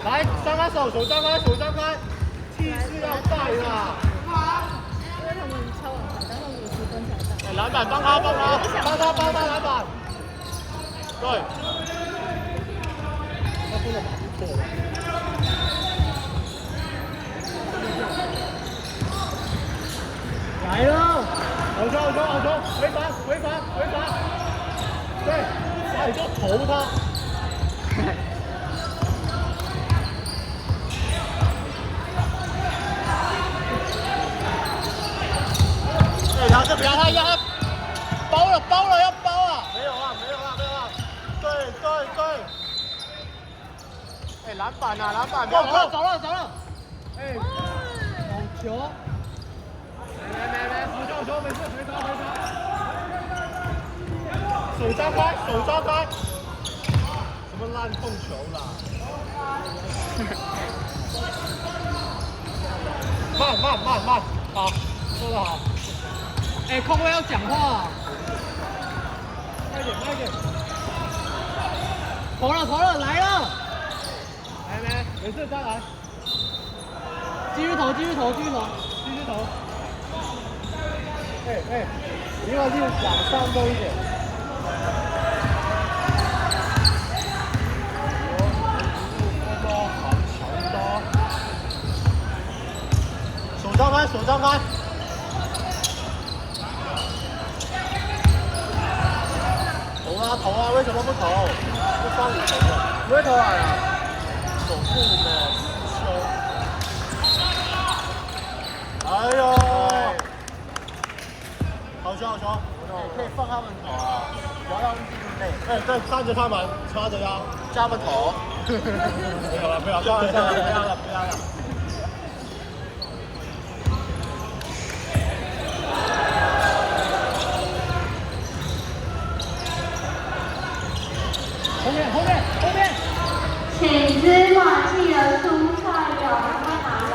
来，张开手，手张开，手张开，气势要在啦。因为他们超晚才到50分才到。篮板帮他，帮他篮板。对。他真的蛮不错的。来了，好球，回防。对，哎，就投他。对，不要他压他，包了，要包啊！没有啊！对。哎，篮板，不要投，走了！哎，好球！来，好球，没事，回传。手张开，什么烂控球啦？慢，好，说得好。哎，空位要讲话，快一点。投了，来了。来，没事，再来。继续投。哎，离我往上多一点。手张开。投啊！为什么不投？不帮你投的，不会投啊！手部的球。哎呦！好球！可以放他们投啊，不要让他们累。哎，对，看着他们，叉着腰，叫他们投。没有了，不要了。后面！请芝麻记得蔬菜有快拿来。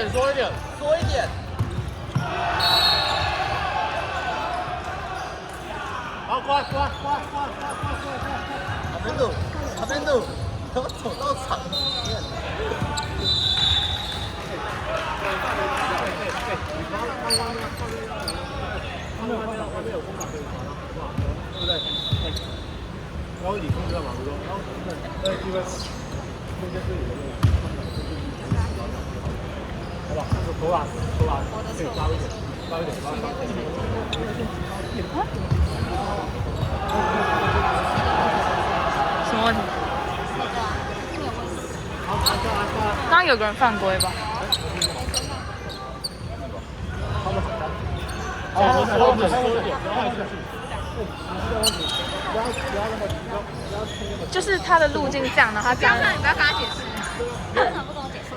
缩一点。好，乖。阿边度，要走到场里面。外面有空档可以传啊，好不好？对不对？然后你控制到马路中，然后对，这个中间是你的路，好吧？投篮，可以高一点。什么问题？刚刚有个人犯规吧？就是他的路径这样，然后他这样。你不要跟他解释，他为什么不跟我解释？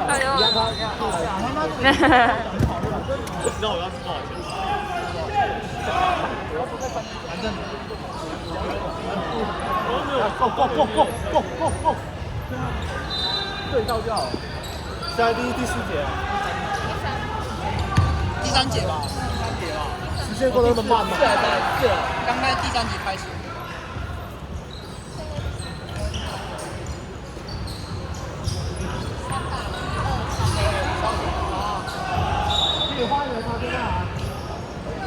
哎呦！我知道我要吃多少钱。反正。Go！ 对到就好。现在第4节。第3节吧。时间过得那么慢吗？对，刚刚第3节开始。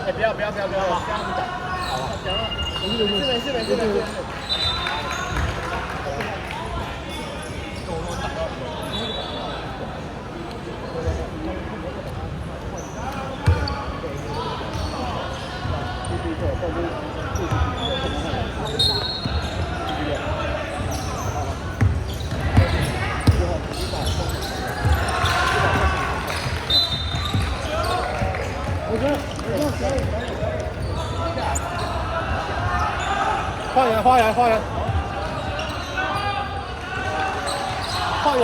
哎，不要，这样子打。好了，没事。花园。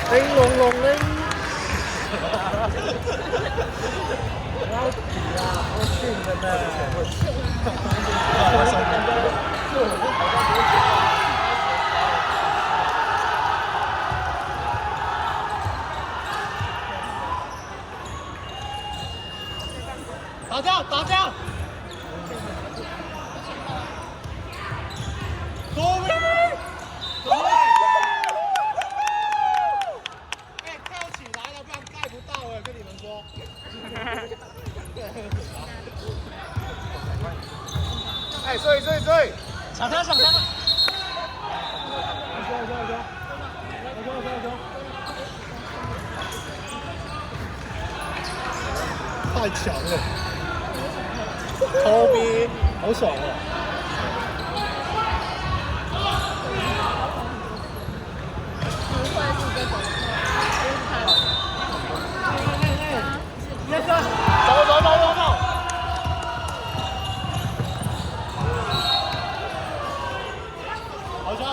叮隆隆叮。不要急啊，好训的呢。打架，打架！左边，左边！哎，跳起来了，不然盖不到哎，跟你们说。哎，所以，抢枪，抢枪！太强了，偷逼，好爽哦！不会是这种，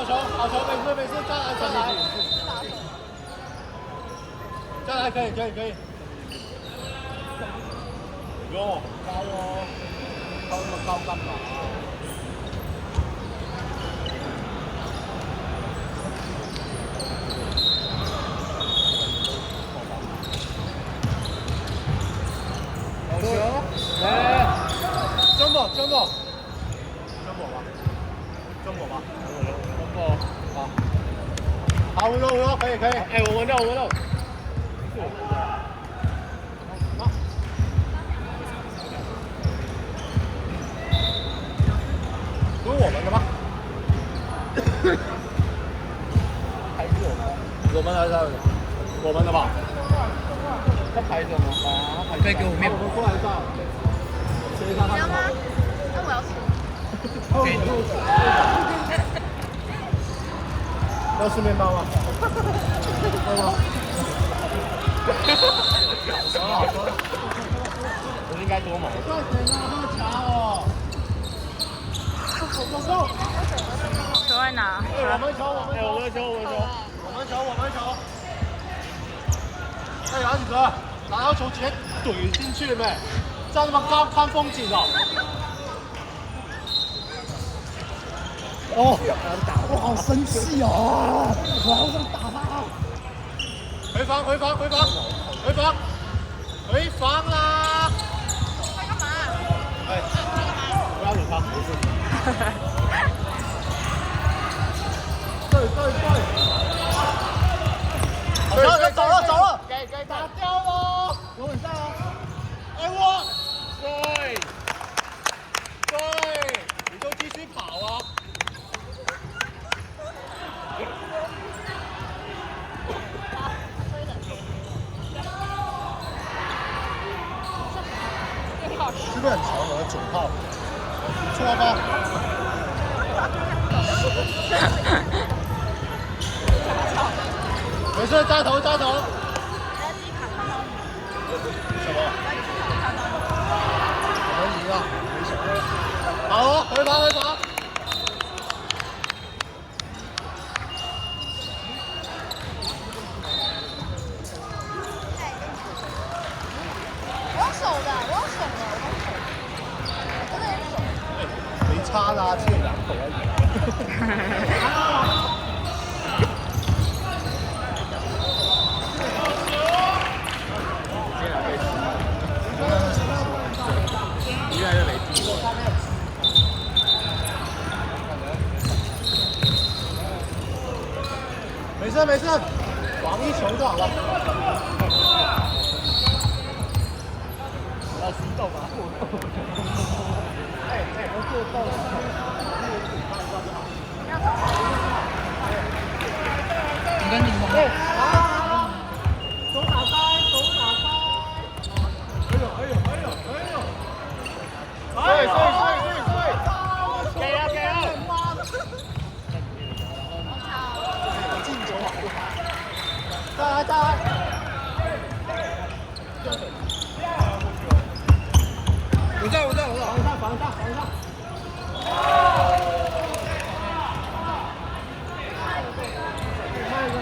走！好球，没事，再来，可以。不用高哦，高那么高干嘛？好球！来，中宝吧，好，稳住，可以。哎，我闻到。不是我们的吗？还是我们还是我们的吧？他排什么？可以给我面包。过来一下，切一下他。要吗？那我要吃。要吃面包吗？要吗？好了，我应该多买。快点啊，好强哦！走！球在哪？我们球！哎，杨子哲，拿到球直接怼进去了没？站那么高看风景哦。哦，我好生气哦！我好想打他。回防啦！在干嘛？哎，不要理他，没事。对，走了，给打掉喽！有稳在哦。哎我，对，你就继续跑啊！是不是很强？我的9号，错吧？没事，加头。什么？我们赢了，没什么。好哦，回防。我用手的，真的用手。没差啦，切2口而已。越来越没劲。没事，防1球就好了。要输到吧？我做到了。你跟柠檬。手打开。哎呦！给啊！进球好不好？再来！我在，防上！慢一个。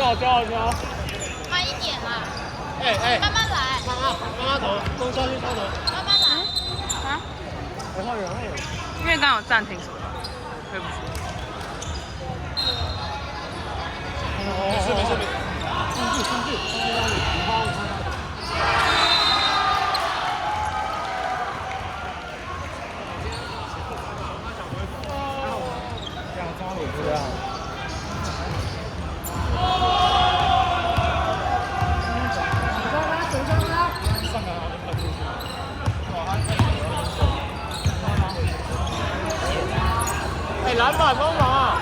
慢一点啦，哎，慢慢来，妈妈头，攻下去，超头。慢慢来。啊？然后有。因为刚好暂停什么的，对不起。没事，上去。哎，篮板帮忙啊！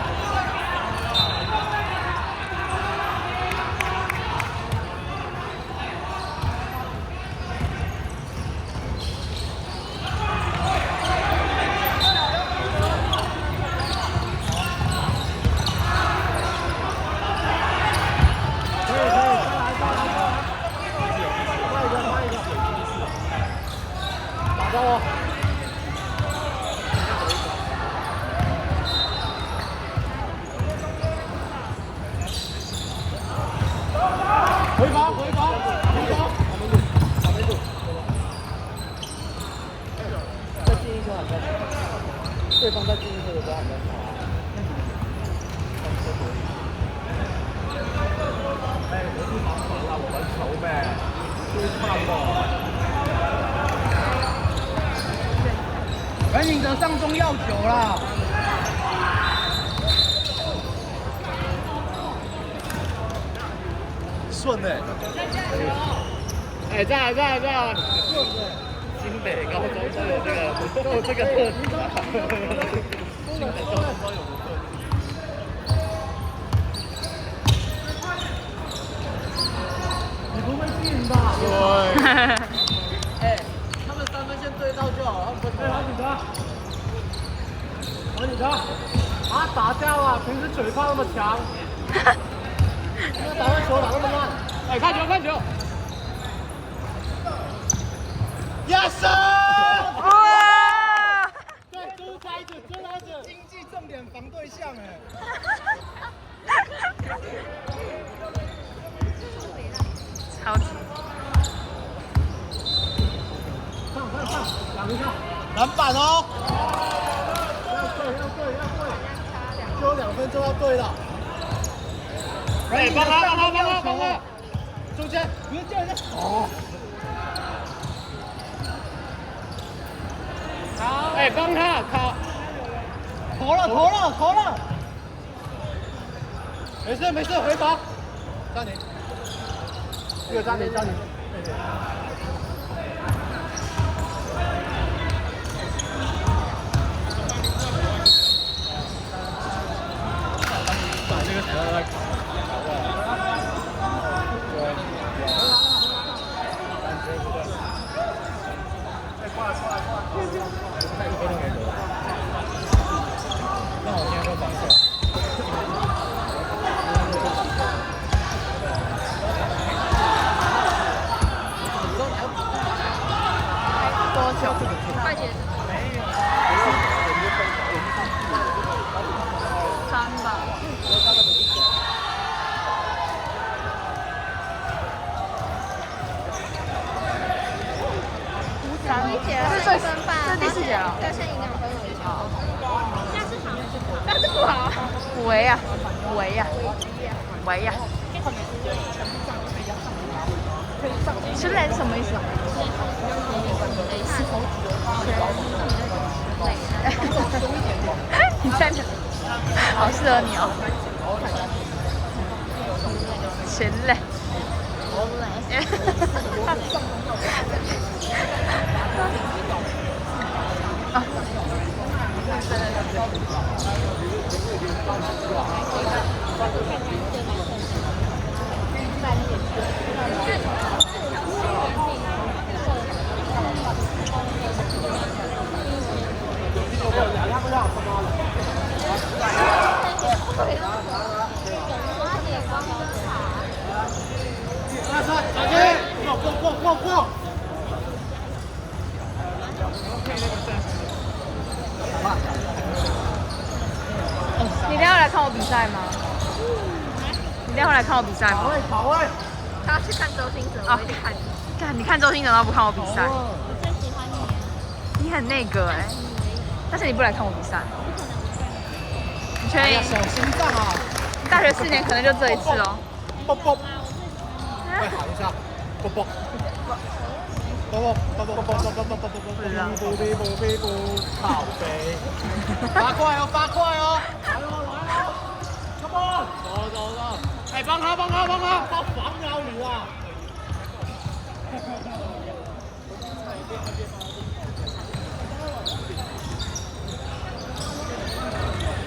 回防！再进一球很好，对方再进一球的时候很好啊。哎，我去防守了，我们球呗，追看吧。本领的上中要球啦！顺的。哎，在。新北高中都有这个特质啊。新北高中都有的特质。你不会进吧？对。哎，他们3分线对到就好，他们不对。好你的，啊打掉啊！平时嘴炮那么强，打完球打那么烂。哎，看球。Yes！ 哇！对，就是这一子，经济重点防对象哎。超级。上，两个上，篮板哦。要对，就2分钟要对了。哎，帮他！中间，不是叫人家哦。哎，帮他靠！投了！没事，回防。暂停。这个暂停。把这个才能来。那我今天就防守。多久？快点。没有。3吧。3分半，这第4节了。要剩1、2分而已。但是不好。围呀。吃累是什么意思啊？你站着，好适合你哦。全累。过！你等下要来看我比赛吗？你你待会来看我比赛吗？跑位，他去看周星哲，我一直看你。看，你看周星哲，然后不看我比赛，我最喜欢你。你很那个哎、但是你不来看我比赛，你确定？小心脏啊！大学4年可能就这一次哦。啵啵，快喊一下，啵啵。靠背，发快哦，发快哦！来喽来喽 ，Come on， 走，哎，帮他，他防咬你啊！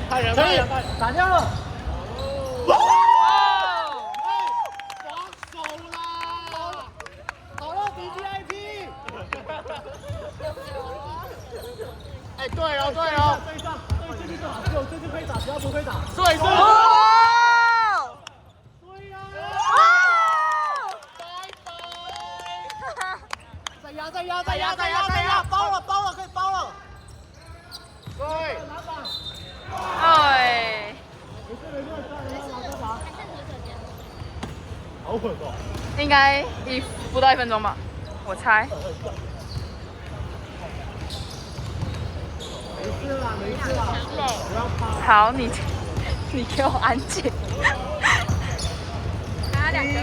太远，打掉了！哇！防守啦！好了 ，DGIP。哎，对了，对上，这就好，这就可以打，只要不会打，对是。对呀！拜拜！再压！包了，可以包了。对。哎，没事，好稳哦。应该不到1分钟吧，我猜。没事啦，不要怕。好，你给我安静。他两个。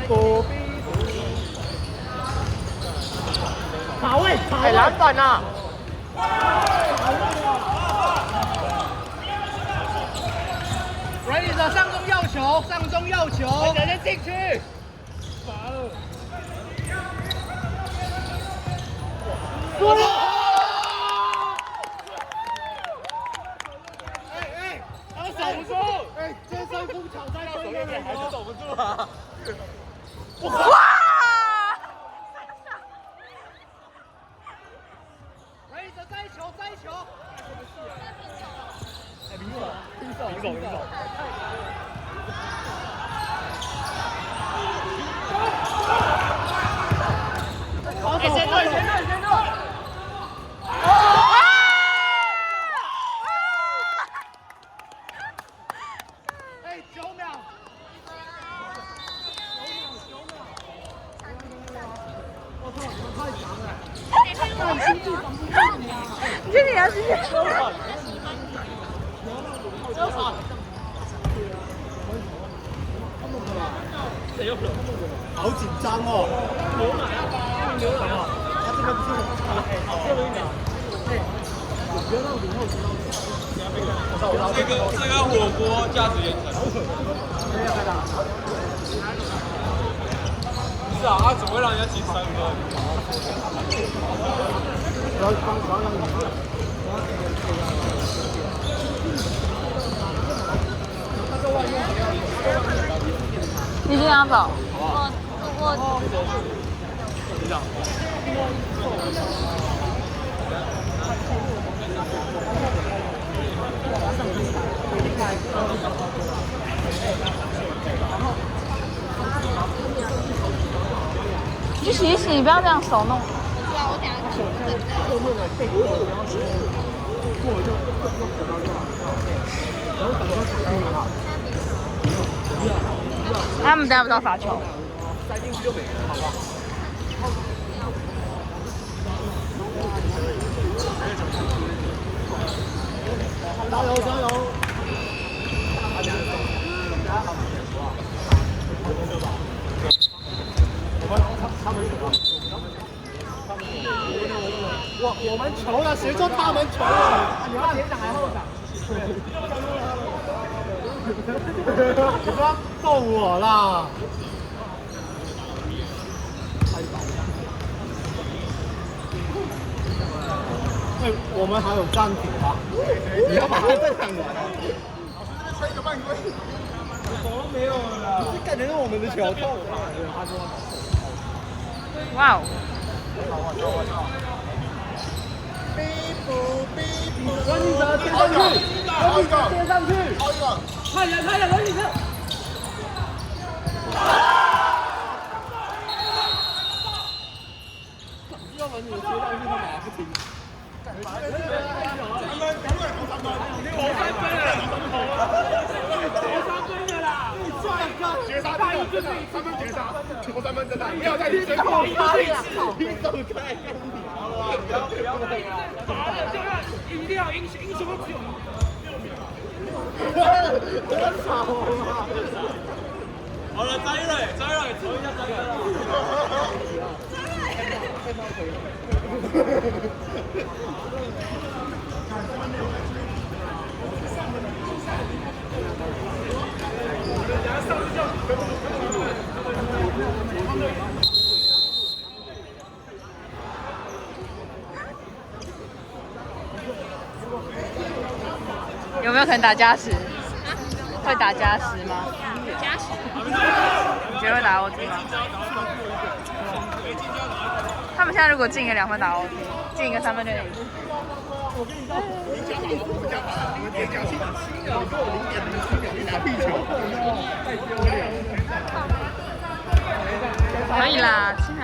跑位，哎，篮板啊！Ready 的上中要球，人家进去。他守不住，哎，这上空抢在对面还是守不住啊！哇！来，摘球！哎，平手！好手，先退！9秒！我操，你太强了！看经济防不住你啊！这里要是好紧张哦！牛奶啊！他这边不是最后1秒。哎，不要让0后知道。这个火锅价值连城。不是啊，他只会让人家进3分。不要让你。你先拿走。我队长。你洗一洗，你不要这样手弄。对啊，我等下去。后面的背过不要洗，过了就可到就好。然后等他打进了。他们等下不到罚球。塞进去就没了，好吧？加油！他们我们球了，谁说他们球了？你要前场还后场？你不要逗我啦！哎，我们还有暂停吗？你要把它再抢完。吹个半规。什么没有了？这感觉是我们的球透了。他说。哇哦！我操！关记者贴上去，贴上去，快点，关记者！要把你贴上去，他们还不听。学3分了啦！三分绝杀，求三分真的，不要再随便跑他一次，你走开。不要打了，打了就要一定要赢什么只有6秒。多少啊！好了，张一蕊，抽一下张一蕊。有没有可能打加时？会打加时吗？加时。你觉得会打 OT 吗？他们现在如果进个2分打 OT， 进一个3分就赢。我跟你讲，我加法，你们讲7秒，你给我0.07秒，你拿壁球，太丢脸。可以啦，7秒。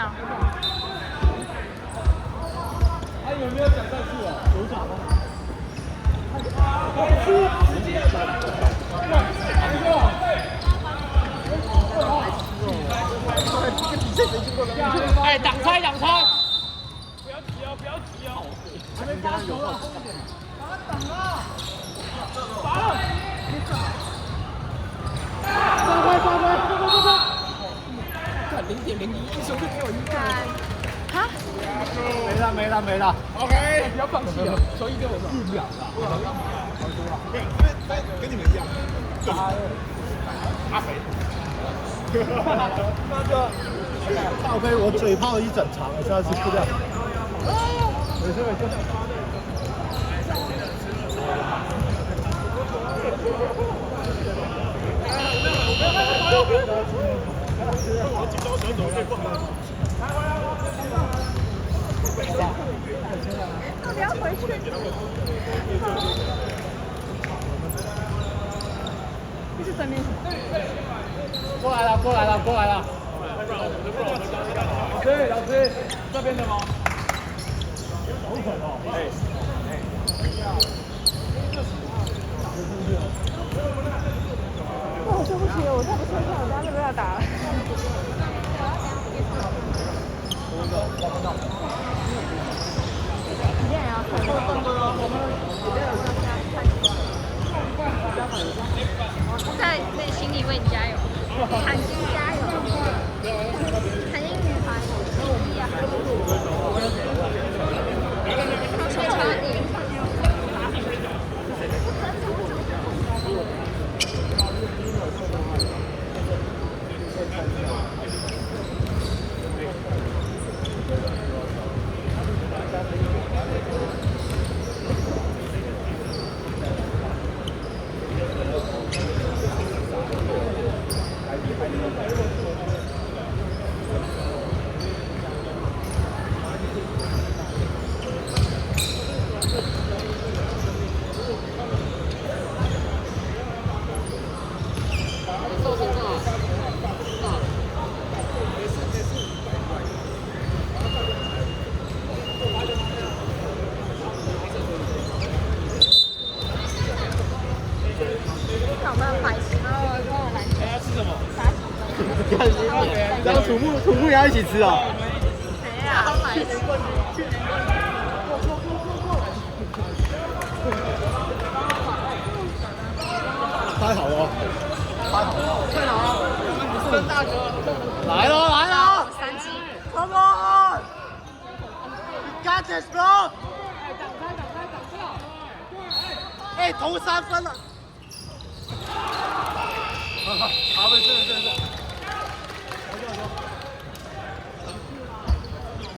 还有没有讲战术啊？有讲吗？哎，挡拆！不要急哦！还没发球了，把他挡了！罚了！发挥！看0.01球就只有1个。哈？没了。OK， 不要放弃了，球1给我1秒了。没有，因为跟你们一样，阿肥。那就大飞，我嘴炮一整场，我下次不掉。没事。我紧张选手最不好。要不要回去？这是正面什么？过来了。老师，这边的吗？好狠哦！哦，对不起，我太不顺畅，我等下就不要打了。你练啊，在心里为你加油，韩星加油，韩英女排第1啊！求求你！然后土木也要一起吃啊！谁呀？拍好哦，快好！跟大哥来了3级。 ！Come on! You got this, bro! 哎，投3分了！好，没事。